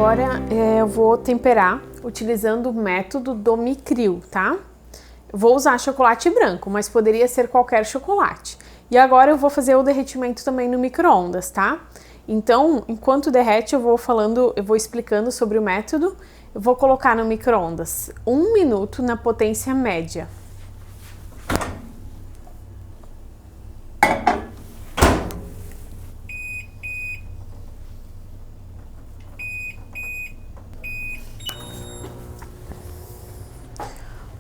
Agora eu vou temperar utilizando o método do Micril, tá? Eu vou usar chocolate branco, mas poderia ser qualquer chocolate. E agora eu vou fazer o derretimento também no micro-ondas, tá? Então, enquanto derrete, eu vou explicando sobre o método. Eu vou colocar no micro-ondas 1 minuto na potência média.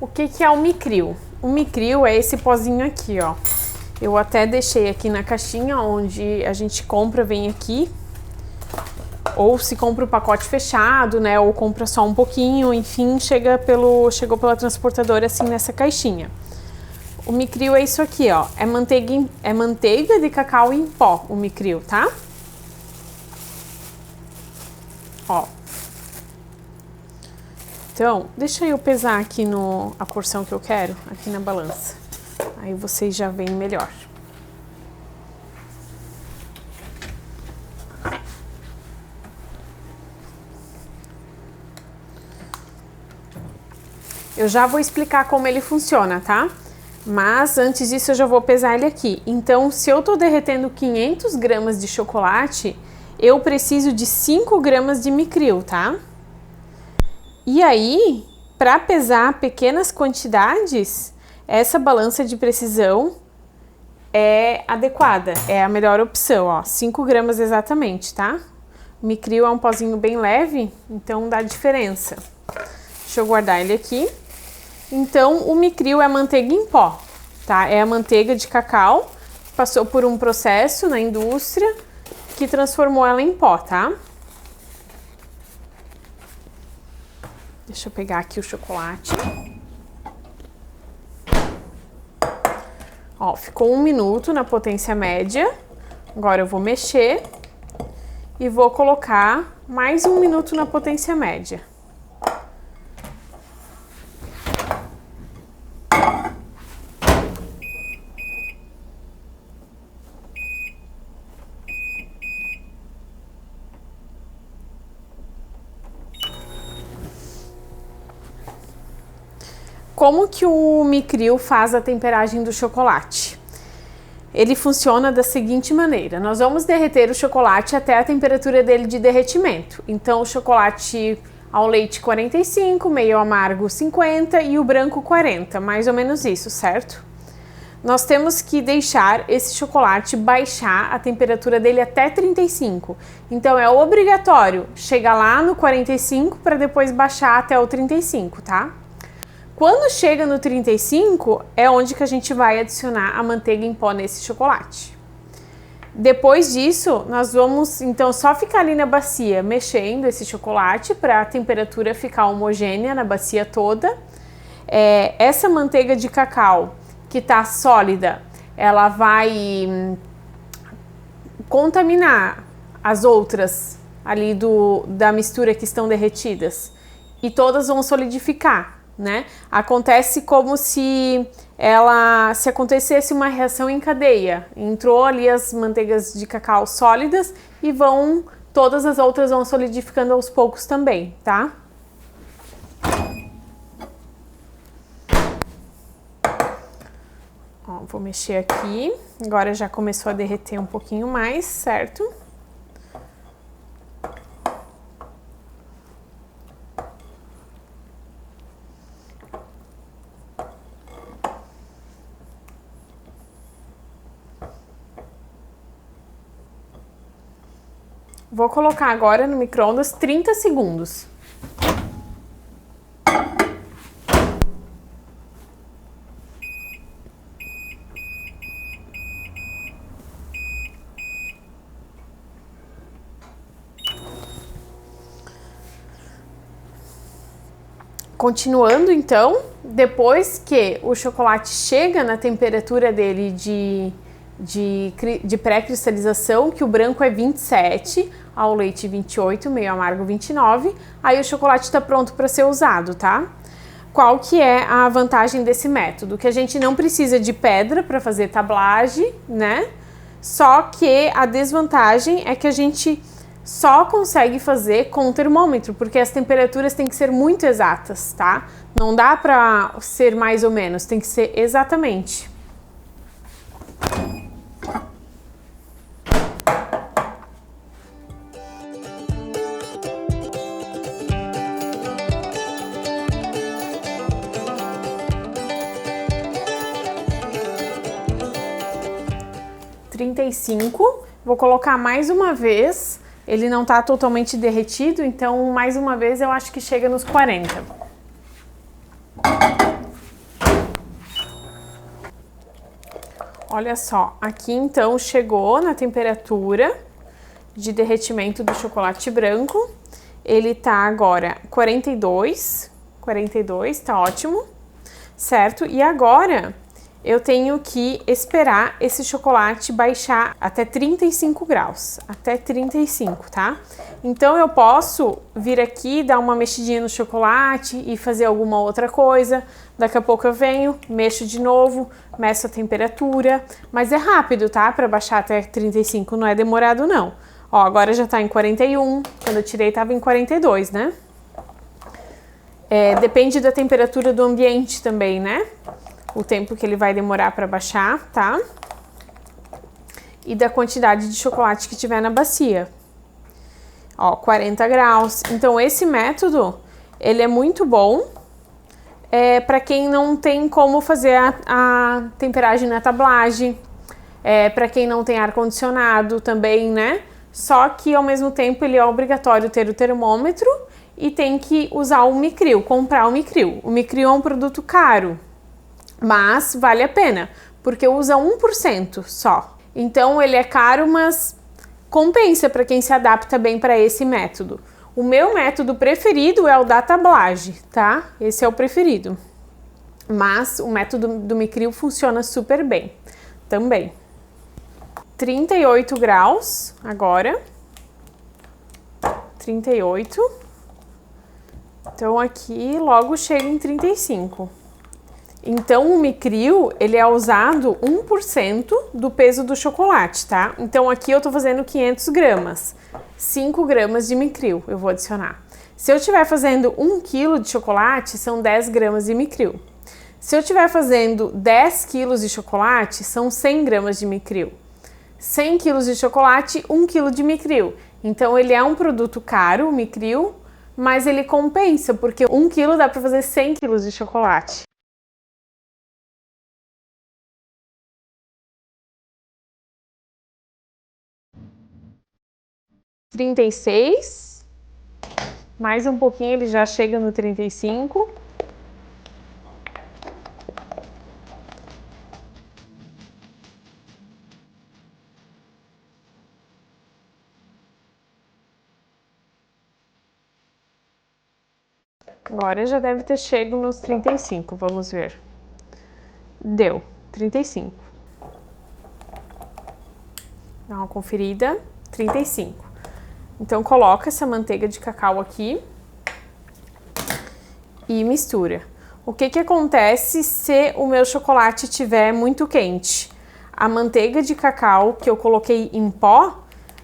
O que é o Micril? O Micril é esse pozinho aqui, ó. Eu até deixei aqui na caixinha onde a gente compra, vem aqui. Ou se compra o pacote fechado, né? Ou compra só um pouquinho, enfim, chegou pela transportadora assim nessa caixinha. O Micril é isso aqui, ó. É manteiga de cacau em pó, o Micril, tá? Ó. Então, deixa eu pesar aqui a porção que eu quero, aqui na balança. Aí vocês já veem melhor. Eu já vou explicar como ele funciona, tá? Mas antes disso eu já vou pesar ele aqui. Então, se eu tô derretendo 500 gramas de chocolate, eu preciso de 5 gramas de Micril, tá? E aí, para pesar pequenas quantidades, essa balança de precisão é adequada, é a melhor opção, ó, 5 gramas exatamente, tá? O Micril é um pozinho bem leve, então dá diferença. Deixa eu guardar ele aqui. Então, o Micril é manteiga em pó, tá? É a manteiga de cacau, passou por um processo na indústria que transformou ela em pó, tá? Deixa eu pegar aqui o chocolate. Ó, ficou 1 minuto na potência média. Agora eu vou mexer e vou colocar mais 1 minuto na potência média. Como que o Micril faz a temperagem do chocolate? Ele funciona da seguinte maneira: nós vamos derreter o chocolate até a temperatura dele de derretimento. Então, o chocolate ao leite 45, meio amargo 50 e o branco 40, mais ou menos isso, certo? Nós temos que deixar esse chocolate baixar a temperatura dele até 35. Então, é obrigatório chegar lá no 45 para depois baixar até o 35, tá? Quando chega no 35, é onde que a gente vai adicionar a manteiga em pó nesse chocolate. Depois disso, nós vamos, então, só ficar ali na bacia mexendo esse chocolate para a temperatura ficar homogênea na bacia toda. Essa manteiga de cacau que tá sólida, ela vai contaminar as outras ali da mistura que estão derretidas e todas vão solidificar. Né? Acontece como se acontecesse uma reação em cadeia. Entrou ali as manteigas de cacau sólidas e todas as outras vão solidificando aos poucos também, tá? Ó, vou mexer aqui. Agora já começou a derreter um pouquinho mais, certo? Vou colocar agora no micro-ondas 30 segundos. Continuando então, depois que o chocolate chega na temperatura dele de pré-cristalização, que o branco é 27, ao leite 28, meio amargo 29, aí o chocolate está pronto para ser usado, tá? Qual que é a vantagem desse método? Que a gente não precisa de pedra para fazer tablagem, né? Só que a desvantagem é que a gente só consegue fazer com o termômetro, porque as temperaturas têm que ser muito exatas, tá? Não dá pra ser mais ou menos, tem que ser exatamente. Vou colocar mais uma vez, ele não tá totalmente derretido, então mais uma vez eu acho que chega nos 40. Olha só, aqui então chegou na temperatura de derretimento do chocolate branco, ele tá agora 42, tá ótimo, certo? E agora eu tenho que esperar esse chocolate baixar até 35 graus, até 35, tá? Então eu posso vir aqui, dar uma mexidinha no chocolate e fazer alguma outra coisa. Daqui a pouco eu venho, mexo de novo, meço a temperatura, mas é rápido, tá? Para baixar até 35, não é demorado não. Ó, agora já tá em 41, quando eu tirei tava em 42, né? Depende da temperatura do ambiente também, né? O tempo que ele vai demorar para baixar, tá? E da quantidade de chocolate que tiver na bacia. Ó, 40 graus. Então, esse método, ele é muito bom para quem não tem como fazer a temperagem na tablagem, para quem não tem ar-condicionado também, né? Só que, ao mesmo tempo, ele é obrigatório ter o termômetro e tem que usar o Micril, comprar o Micril. O Micril é um produto caro, mas vale a pena, porque usa 1% só. Então ele é caro, mas compensa para quem se adapta bem para esse método. O meu método preferido é o da tablagem, tá? Esse é o preferido. Mas o método do Micril funciona super bem também. 38 graus agora. 38. Então aqui logo chega em 35. Então, o Micril, ele é usado 1% do peso do chocolate, tá? Então, aqui eu tô fazendo 500 gramas. 5 gramas de Micril eu vou adicionar. Se eu estiver fazendo 1 kg de chocolate, são 10 gramas de Micril. Se eu estiver fazendo 10 quilos de chocolate, são 100 gramas de Micril. 100 quilos de chocolate, 1 kg de Micril. Então, ele é um produto caro, o Micril, mas ele compensa, porque 1 kg dá para fazer 100 quilos de chocolate. (36), mais um pouquinho ele já chega no 35. Agora já deve ter chego nos 35, vamos ver. Deu, 35. Dá uma conferida, 35. Então, coloca essa manteiga de cacau aqui e mistura. O que que acontece se o meu chocolate estiver muito quente? A manteiga de cacau que eu coloquei em pó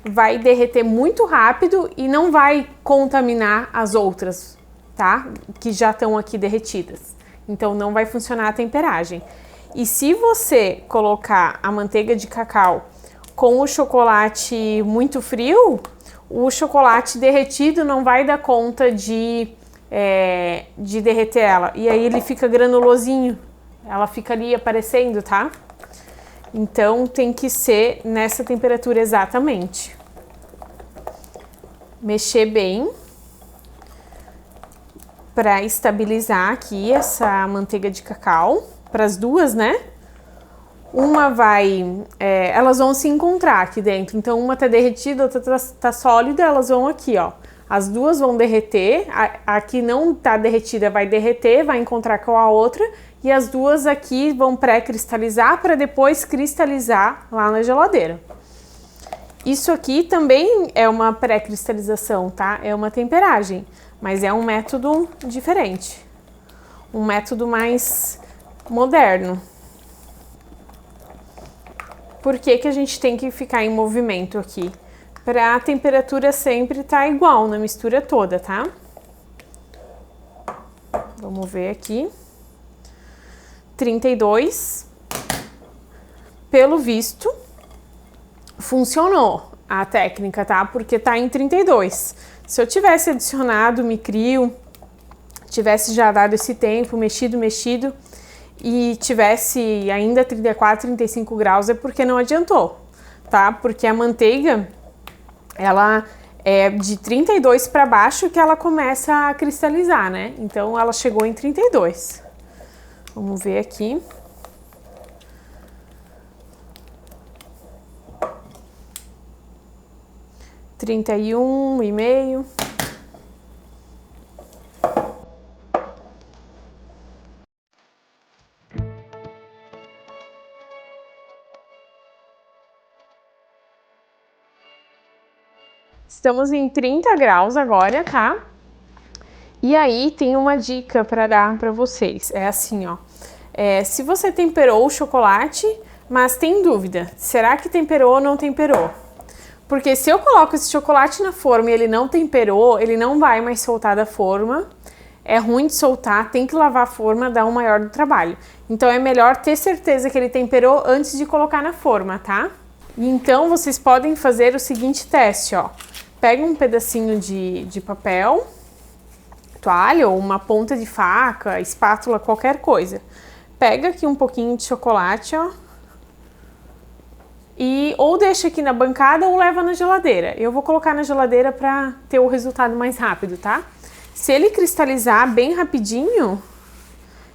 vai derreter muito rápido e não vai contaminar as outras, tá? Que já estão aqui derretidas. Então, não vai funcionar a temperagem. E se você colocar a manteiga de cacau com o chocolate muito frio, o chocolate derretido não vai dar conta de derreter ela. E aí ele fica granulosinho, ela fica ali aparecendo, tá? Então tem que ser nessa temperatura exatamente. Mexer bem para estabilizar aqui essa manteiga de cacau, para as duas, né? Uma vai, elas vão se encontrar aqui dentro, então uma tá derretida, outra tá sólida, elas vão aqui, ó. As duas vão derreter, a que não tá derretida vai derreter, vai encontrar com a outra, e as duas aqui vão pré-cristalizar para depois cristalizar lá na geladeira. Isso aqui também é uma pré-cristalização, tá? É uma temperagem, mas é um método diferente, um método mais moderno. Por que que a gente tem que ficar em movimento aqui? Para a temperatura sempre tá igual na mistura toda, tá? Vamos ver aqui. 32. Pelo visto, funcionou a técnica, tá? Porque tá em 32. Se eu tivesse adicionado o Micril, tivesse já dado esse tempo, mexido, e tivesse ainda 34, 35 graus, é porque não adiantou, tá? Porque a manteiga, ela é de 32 para baixo que ela começa a cristalizar, né? Então, ela chegou em 32. Vamos ver aqui. Trinta e um e meio. Estamos em 30 graus agora, tá? E aí tem uma dica para dar para vocês. É assim, ó. Se você temperou o chocolate, mas tem dúvida, será que temperou ou não temperou? Porque se eu coloco esse chocolate na forma e ele não temperou, ele não vai mais soltar da forma. É ruim de soltar, tem que lavar a forma, dá um maior do trabalho. Então é melhor ter certeza que ele temperou antes de colocar na forma, tá? E então vocês podem fazer o seguinte teste, ó. Pega um pedacinho de papel, toalha ou uma ponta de faca, espátula, qualquer coisa. Pega aqui um pouquinho de chocolate, ó. E ou deixa aqui na bancada ou leva na geladeira. Eu vou colocar na geladeira para ter o resultado mais rápido, tá? Se ele cristalizar bem rapidinho,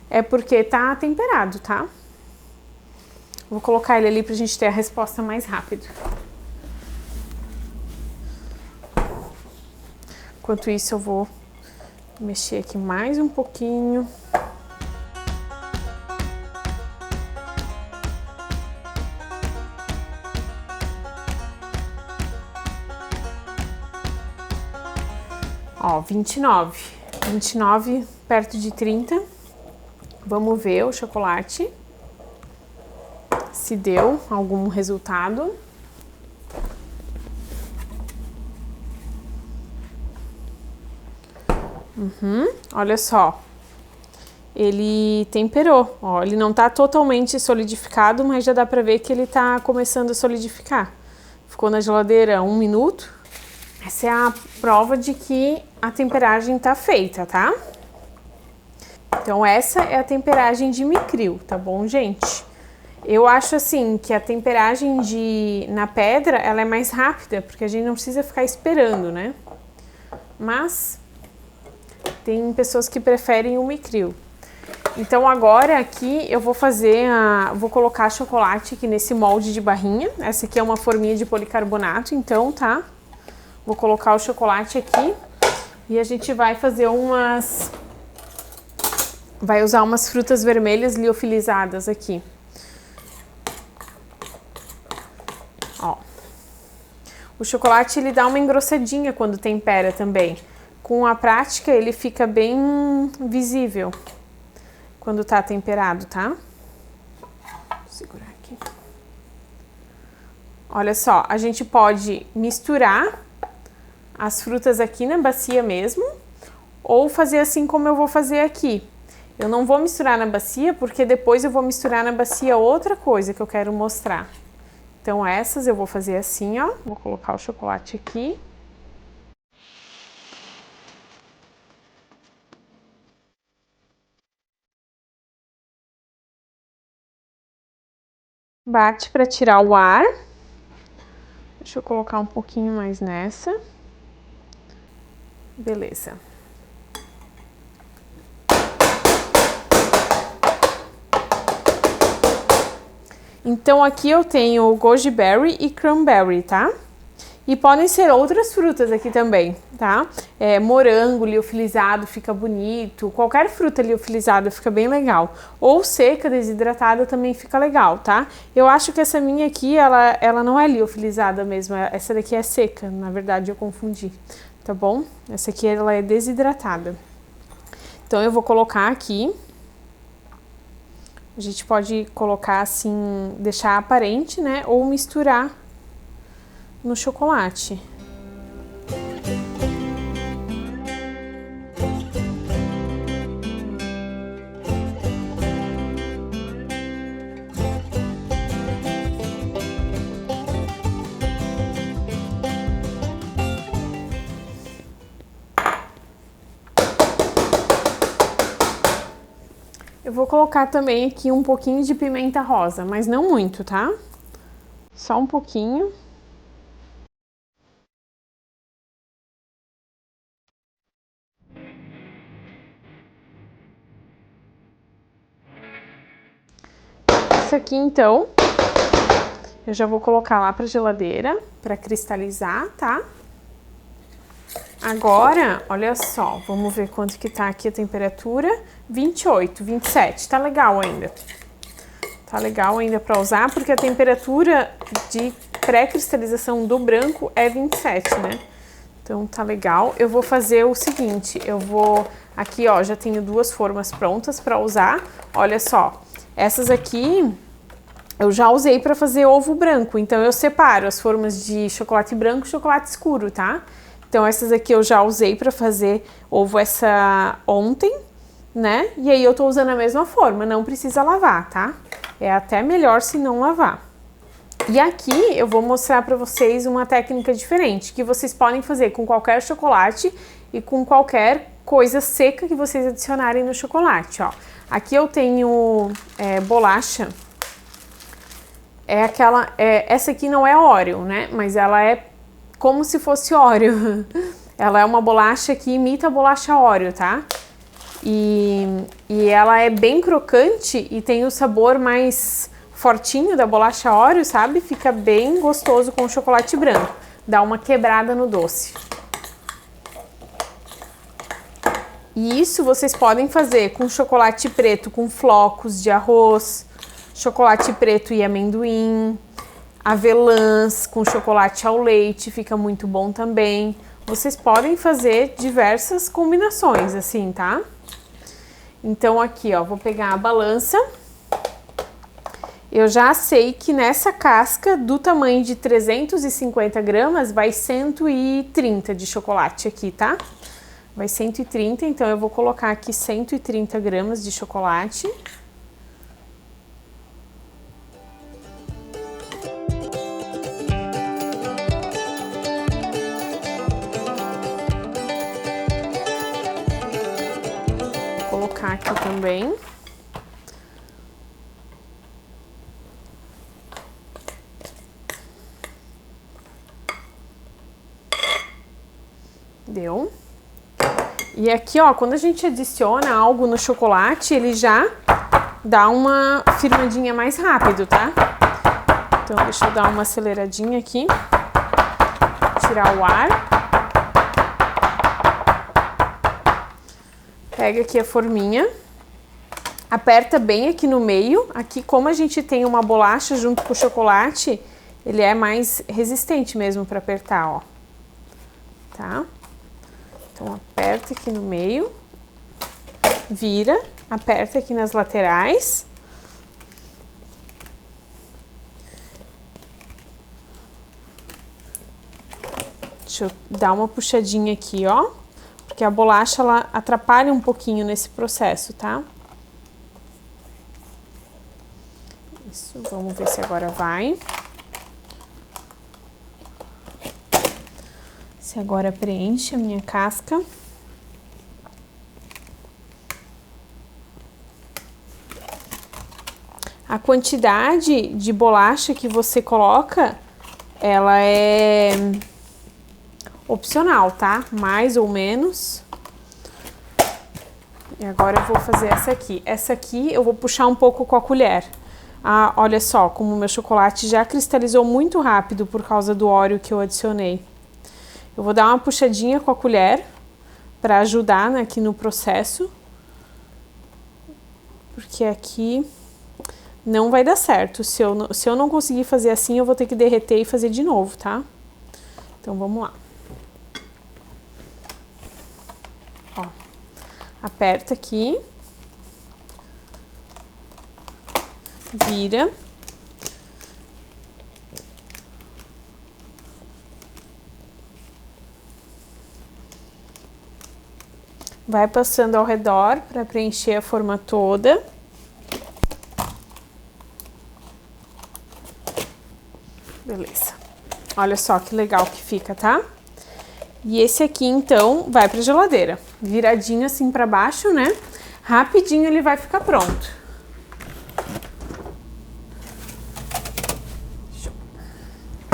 é porque tá temperado, tá? Vou colocar ele ali pra gente ter a resposta mais rápido. Enquanto isso, eu vou mexer aqui mais um pouquinho. Ó, 29. 29 perto de 30. Vamos ver o chocolate. Se deu algum resultado. Olha só. Ele temperou, ó, ele não tá totalmente solidificado, mas já dá pra ver que ele tá começando a solidificar. Ficou na geladeira 1 minuto. Essa é a prova de que a temperagem tá feita, tá? Então essa é a temperagem de Micril, tá bom, gente? Eu acho assim que a temperagem na pedra, ela é mais rápida, porque a gente não precisa ficar esperando, né? Mas tem pessoas que preferem o Micril. Então agora aqui eu vou vou colocar chocolate aqui nesse molde de barrinha. Essa aqui é uma forminha de policarbonato, então, tá? Vou colocar o chocolate aqui e a gente vai fazer vai usar umas frutas vermelhas liofilizadas aqui. Ó. O chocolate, ele dá uma engrossadinha quando tempera também. Com a prática, ele fica bem visível quando tá temperado, tá? Vou segurar aqui. Olha só, a gente pode misturar as frutas aqui na bacia mesmo, ou fazer assim como eu vou fazer aqui. Eu não vou misturar na bacia, porque depois eu vou misturar na bacia outra coisa que eu quero mostrar. Então essas eu vou fazer assim, ó. Vou colocar o chocolate aqui. Bate para tirar o ar. Deixa eu colocar um pouquinho mais nessa. Beleza. Então aqui eu tenho goji berry e cranberry, tá? E podem ser outras frutas aqui também, tá? Morango liofilizado fica bonito, qualquer fruta liofilizada fica bem legal. Ou seca, desidratada também fica legal, tá? Eu acho que essa minha aqui, ela não é liofilizada mesmo, essa daqui é seca, na verdade eu confundi, tá bom? Essa aqui ela é desidratada. Então eu vou colocar aqui. A gente pode colocar assim, deixar aparente, né? Ou misturar no chocolate. Eu vou colocar também aqui um pouquinho de pimenta rosa, mas não muito, tá? Só um pouquinho. Isso aqui, então, eu já vou colocar lá pra geladeira pra cristalizar, tá? Agora, olha só, vamos ver quanto que tá aqui a temperatura. 28, 27, tá legal ainda. Tá legal ainda pra usar, porque a temperatura de pré-cristalização do branco é 27, né? Então tá legal. Eu vou fazer o seguinte, eu vou... Aqui, ó, já tenho duas formas prontas pra usar. Olha só, essas aqui eu já usei pra fazer ovo branco. Então eu separo as formas de chocolate branco e chocolate escuro, tá? Então essas aqui eu já usei pra fazer ovo ontem, né? E aí eu tô usando a mesma forma, não precisa lavar, tá? É até melhor se não lavar. E aqui eu vou mostrar pra vocês uma técnica diferente, que vocês podem fazer com qualquer chocolate e com qualquer coisa seca que vocês adicionarem no chocolate, ó. Aqui eu tenho bolacha, essa aqui não é Oreo, né? Mas ela é como se fosse Oreo. Ela é uma bolacha que imita a bolacha Oreo, tá? E ela é bem crocante e tem o sabor mais fortinho da bolacha Oreo, sabe? Fica bem gostoso com o chocolate branco. Dá uma quebrada no doce. E isso vocês podem fazer com chocolate preto com flocos de arroz, chocolate preto e amendoim, avelãs com chocolate ao leite, fica muito bom também. Vocês podem fazer diversas combinações assim, tá? Então aqui, ó, vou pegar a balança. Eu já sei que nessa casca do tamanho de 350 gramas vai 130 de chocolate aqui, tá? Vai 130, então eu vou colocar aqui 130 gramas de chocolate. Vou colocar aqui também. Deu. E aqui, ó, quando a gente adiciona algo no chocolate, ele já dá uma firmadinha mais rápido, tá? Então, deixa eu dar uma aceleradinha aqui. Tirar o ar. Pega aqui a forminha. Aperta bem aqui no meio. Aqui, como a gente tem uma bolacha junto com o chocolate, ele é mais resistente mesmo para apertar, ó. Tá? Então, aperta aqui no meio, vira, aperta aqui nas laterais. Deixa eu dar uma puxadinha aqui, ó, porque a bolacha, ela atrapalha um pouquinho nesse processo, tá? Isso, vamos ver se agora vai. Se agora preenche a minha casca. A quantidade de bolacha que você coloca, ela é opcional, tá? Mais ou menos. E agora eu vou fazer essa aqui. Essa aqui eu vou puxar um pouco com a colher. Ah, olha só, como o meu chocolate já cristalizou muito rápido por causa do Oreo que eu adicionei. Eu vou dar uma puxadinha com a colher para ajudar, né, aqui no processo. Porque aqui não vai dar certo. Se eu não conseguir fazer assim, eu vou ter que derreter e fazer de novo, tá? Então, vamos lá. Ó, aperta aqui. Vira. Vai passando ao redor para preencher a forma toda. Beleza. Olha só que legal que fica, tá? E esse aqui, então, vai pra geladeira. Viradinho assim pra baixo, né? Rapidinho ele vai ficar pronto.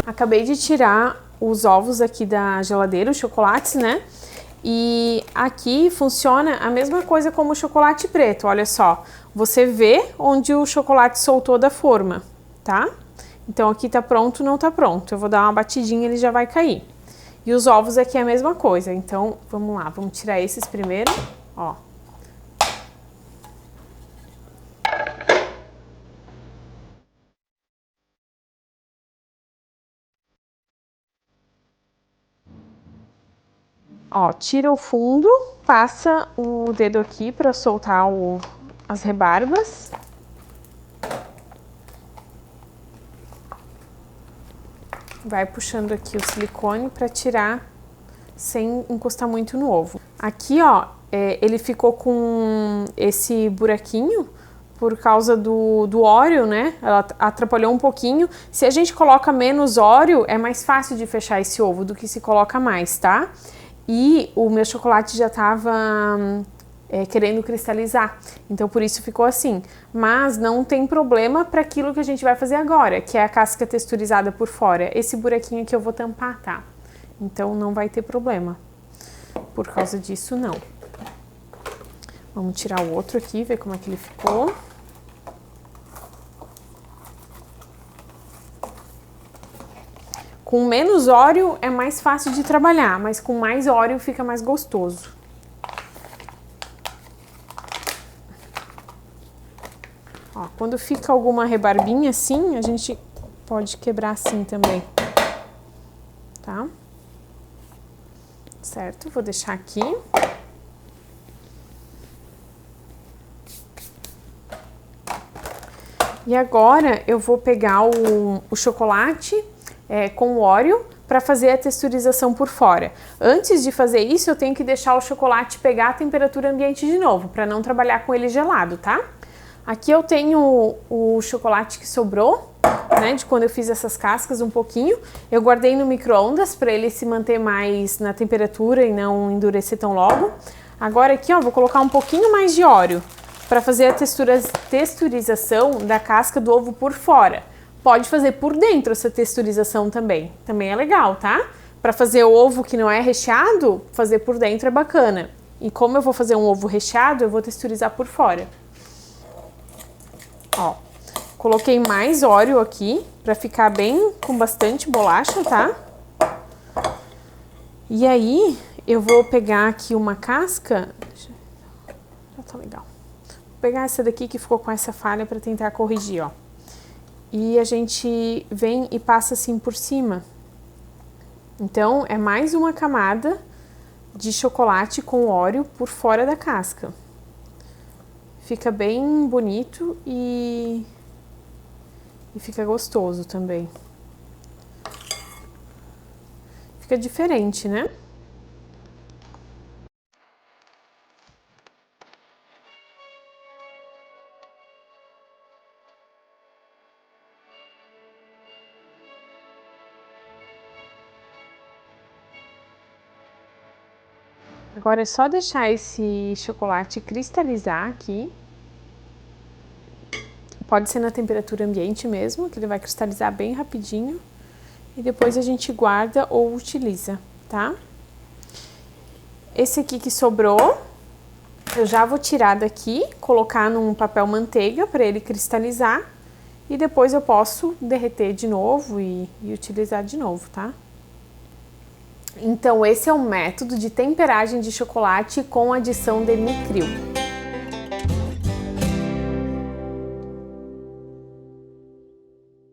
Acabei de tirar os ovos aqui da geladeira, os chocolates, né? E aqui funciona a mesma coisa como o chocolate preto, olha só. Você vê onde o chocolate soltou da forma, tá? Então aqui tá pronto, não tá pronto. Eu vou dar uma batidinha, ele já vai cair. E os ovos aqui é a mesma coisa, então vamos lá, vamos tirar esses primeiro, ó. Ó, tira o fundo, passa o dedo aqui para soltar as rebarbas. Vai puxando aqui o silicone para tirar sem encostar muito no ovo. Aqui, ó, ele ficou com esse buraquinho por causa do óleo, né? Ela atrapalhou um pouquinho. Se a gente coloca menos óleo, é mais fácil de fechar esse ovo do que se coloca mais, tá? E o meu chocolate já tava querendo cristalizar, então por isso ficou assim. Mas não tem problema para aquilo que a gente vai fazer agora, que é a casca texturizada por fora. Esse buraquinho aqui eu vou tampar, tá? Então não vai ter problema por causa disso, não. Vamos tirar o outro aqui, ver como é que ele ficou. Com menos óleo é mais fácil de trabalhar, mas com mais óleo fica mais gostoso. Ó, quando fica alguma rebarbinha assim, a gente pode quebrar assim também, tá? Certo, vou deixar aqui. E agora eu vou pegar o chocolate com o óleo para fazer a texturização por fora. Antes de fazer isso, eu tenho que deixar o chocolate pegar a temperatura ambiente de novo, para não trabalhar com ele gelado, tá? Aqui eu tenho o chocolate que sobrou, né, de quando eu fiz essas cascas um pouquinho. Eu guardei no micro-ondas para ele se manter mais na temperatura e não endurecer tão logo. Agora aqui, ó, vou colocar um pouquinho mais de óleo para fazer a texturização da casca do ovo por fora. Pode fazer por dentro essa texturização também. Também é legal, tá? Para fazer o ovo que não é recheado, fazer por dentro é bacana. E como eu vou fazer um ovo recheado, eu vou texturizar por fora. Ó, coloquei mais óleo aqui para ficar bem com bastante bolacha, tá? E aí eu vou pegar aqui uma casca. Já tá legal. Vou pegar essa daqui que ficou com essa falha para tentar corrigir, ó. E a gente vem e passa assim por cima. Então, é mais uma camada de chocolate com óleo por fora da casca. Fica bem bonito e fica gostoso também. Fica diferente, né? Agora é só deixar esse chocolate cristalizar aqui. Pode ser na temperatura ambiente mesmo, que ele vai cristalizar bem rapidinho. E depois a gente guarda ou utiliza, tá? Esse aqui que sobrou, eu já vou tirar daqui, colocar num papel manteiga para ele cristalizar. E depois eu posso derreter de novo e utilizar de novo, tá? Então esse é o método de temperagem de chocolate com adição de micril.